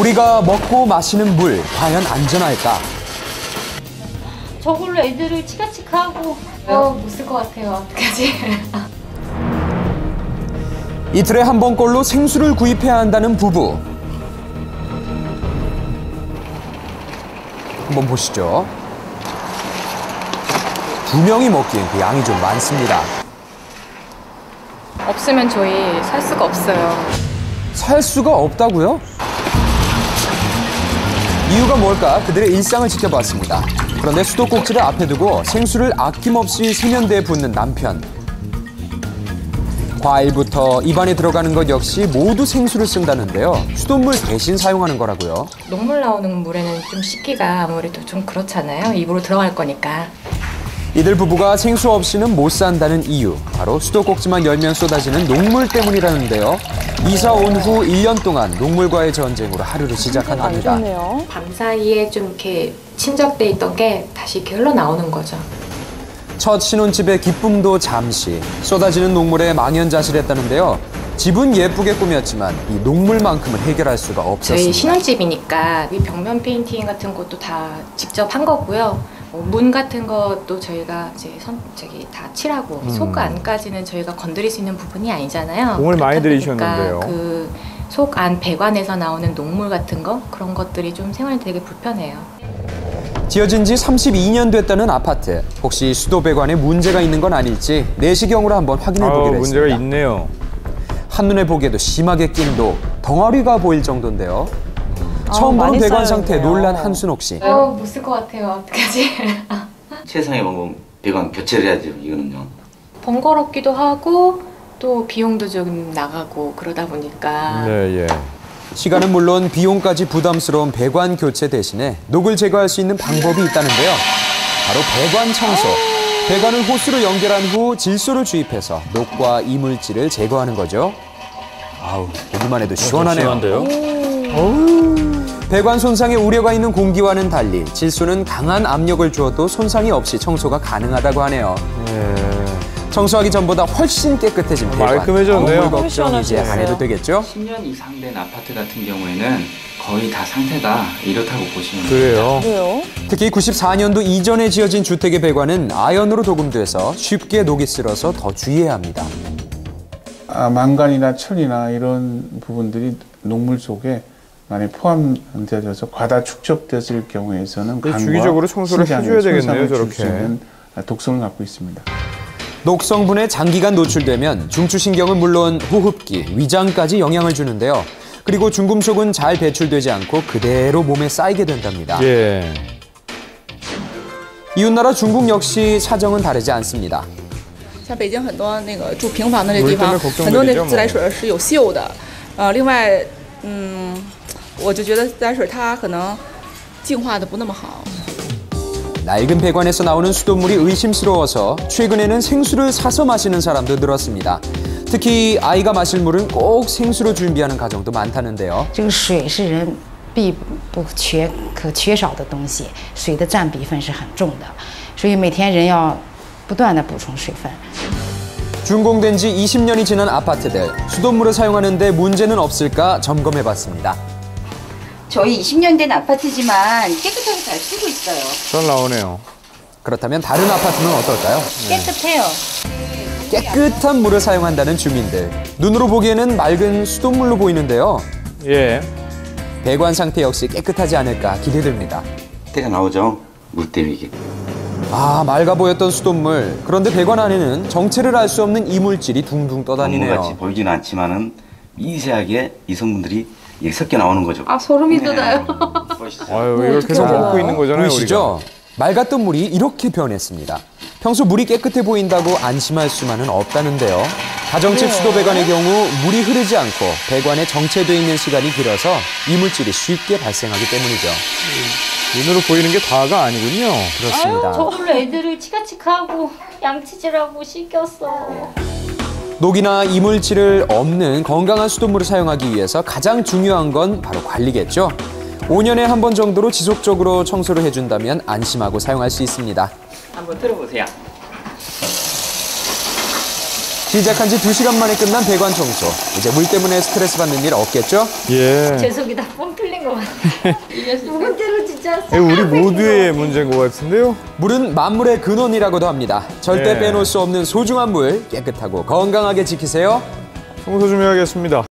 우리가 먹고 마시는 물, 과연 안전할까? 저걸로 애들을 치카치카하고 못 쓸 것 같아요. 어떡하지? 이틀에 한 번꼴로 생수를 구입해야 한다는 부부. 한번 보시죠. 2명이 먹기엔 그 양이 좀 많습니다. 없으면 저희 살 수가 없어요. 살 수가 없다고요? 이유가 뭘까 그들의 일상을 지켜봤습니다. 그런데 수도꼭지를 앞에 두고 생수를 아낌없이 세면대에 붓는 남편. 과일부터 입안에 들어가는 것 역시 모두 생수를 쓴다는데요. 수돗물 대신 사용하는 거라고요. 녹물 나오는 물에는 좀 씻기가 아무래도 좀 그렇잖아요. 입으로 들어갈 거니까. 이들 부부가 생수 없이는 못 산다는 이유, 바로 수도꼭지만 열면 쏟아지는 녹물 때문이라는데요. 이사 온 후 1년 동안 녹물과의 전쟁으로 하루를 시작한답니다. 밤 사이에 좀 이렇게 침적돼 있던 게 다시 이렇게 흘러나오는 거죠. 첫 신혼집의 기쁨도 잠시, 쏟아지는 녹물에 망연자실했다는데요. 집은 예쁘게 꾸몄지만 이 녹물만큼은 해결할 수가 없었습니다. 저희 신혼집이니까 이 벽면 페인팅 같은 것도 다 직접 한 거고요. 문 같은 것도 저희가 이제 다 칠하고 속 안까지는 저희가 건드릴 수 있는 부분이 아니잖아요. 공을 많이 그렇다 보니까 들이셨는데요. 그 속 안 배관에서 나오는 녹물 같은 거 그런 것들이 좀 생활이 되게 불편해요. 지어진 지 32년 됐다는 아파트. 혹시 수도 배관에 문제가 있는 건 아닐지 내시경으로 한번 확인해 보기로 했습니다. 문제가 있네요. 한눈에 보기에도 심하게 낀 독, 덩어리가 보일 정도인데요. 처음 보는 배관 상태 놀란 한순옥 씨. 못 쓸 것 같아요. 어떡하지? 최상의 방법 배관 교체를 해야죠. 이거는요. 번거롭기도 하고 또 비용도 좀 나가고 그러다 보니까 네, 예. 시간은 물론 비용까지 부담스러운 배관 교체 대신에 녹을 제거할 수 있는 방법이 있다는데요. 바로 배관 청소. 배관을 호스로 연결한 후 질소를 주입해서 녹과 이물질을 제거하는 거죠. 아우, 보기만 해도 시원하네요. 배관 손상에 우려가 있는 공기와는 달리 질소는 강한 압력을 주어도 손상이 없이 청소가 가능하다고 하네요. 청소하기 전보다 훨씬 깨끗해진 배관. 말끔해졌네요. 녹물 걱정 이제 안 해도 되겠죠? 10년 이상 된 아파트 같은 경우에는 거의 다 상태가 이렇다고 보시면 그래요? 특히 94년도 이전에 지어진 주택의 배관은 아연으로 도금돼서 쉽게 녹이 쓸어서 더 주의해야 합니다. 망간이나 철이나 이런 부분들이 녹물 속에 만약 포함되어서 과다 축적됐을 경우에서는 간과 주기적으로 청소를 해줘야 되겠네요, 저렇게. 독성을 갖고 있습니다. 녹성분에 장기간 노출되면 중추신경은 물론 호흡기, 위장까지 영향을 주는데요. 그리고 중금속은 잘 배출되지 않고 그대로 몸에 쌓이게 된답니다. 예. 이웃나라 중국 역시 사정은 다르지 않습니다. 像北京很多那个住平房的这地方，很多那自来水是有锈的。另外，我就觉得自来水它可能净化的不那么好。 낡은 배관에서 나오는 수돗물이 의심스러워서 최근에는 생수를 사서 마시는 사람도 늘었습니다. 특히 아이가 마실 물은 꼭 생수로 준비하는 가정도 많다는데요. 这个水是人必不可缺少的东西，水的占比分是很重的，所以每天人要不断的补充水分。 준공된 지 20년이 지난 아파트들, 수돗물을 사용하는데 문제는 없을까 점검해봤습니다. 저희 20년 된 아파트지만 깨끗하게 잘 쓰고 있어요. 잘 나오네요. 그렇다면 다른 아파트는 어떨까요? 깨끗해요. 깨끗한 물을 사용한다는 주민들. 눈으로 보기에는 맑은 수돗물로 보이는데요. 예. 배관 상태 역시 깨끗하지 않을까 기대됩니다. 때가 나오죠. 물 때문에 이게. 아, 맑아 보였던 수돗물. 그런데 배관 안에는 정체를 알 수 없는 이물질이 둥둥 떠다니네요. 같이 보이지는 않지만은 미세하게 이 성분들이 섞여 나오는 거죠. 아 소름이 돋아요. 아유, 이걸 계속 먹고 있는 거잖아요, 보이시죠? 맑았던 물이 이렇게 변했습니다. 평소 물이 깨끗해 보인다고 안심할 수만은 없다는데요. 가정집 수도 배관의 경우 물이 흐르지 않고 배관에 정체되어 있는 시간이 길어서 이물질이 쉽게 발생하기 때문이죠. 눈으로 보이는 게 다가 아니군요. 그렇습니다. 저걸로 애들을 치카치카하고 양치질하고 씻겼어. 녹이나 이물질을 없는 건강한 수돗물을 사용하기 위해서 가장 중요한 건 바로 관리겠죠. 5년에 한 번 정도로 지속적으로 청소를 해준다면 안심하고 사용할 수 있습니다. 한번 들어보세요. 시작한 지 2시간 만에 끝난 배관 청소. 이제 물 때문에 스트레스 받는 일 없겠죠? 예. 제 속이 다 뻥 뚫린 것 같아요. 묵은 대로 진짜 우리 모두의 문제인 것 같은데요? 물은 만물의 근원이라고도 합니다. 절대 네. 빼놓을 수 없는 소중한 물 깨끗하고 건강하게 지키세요. 청소 좀 해야겠습니다.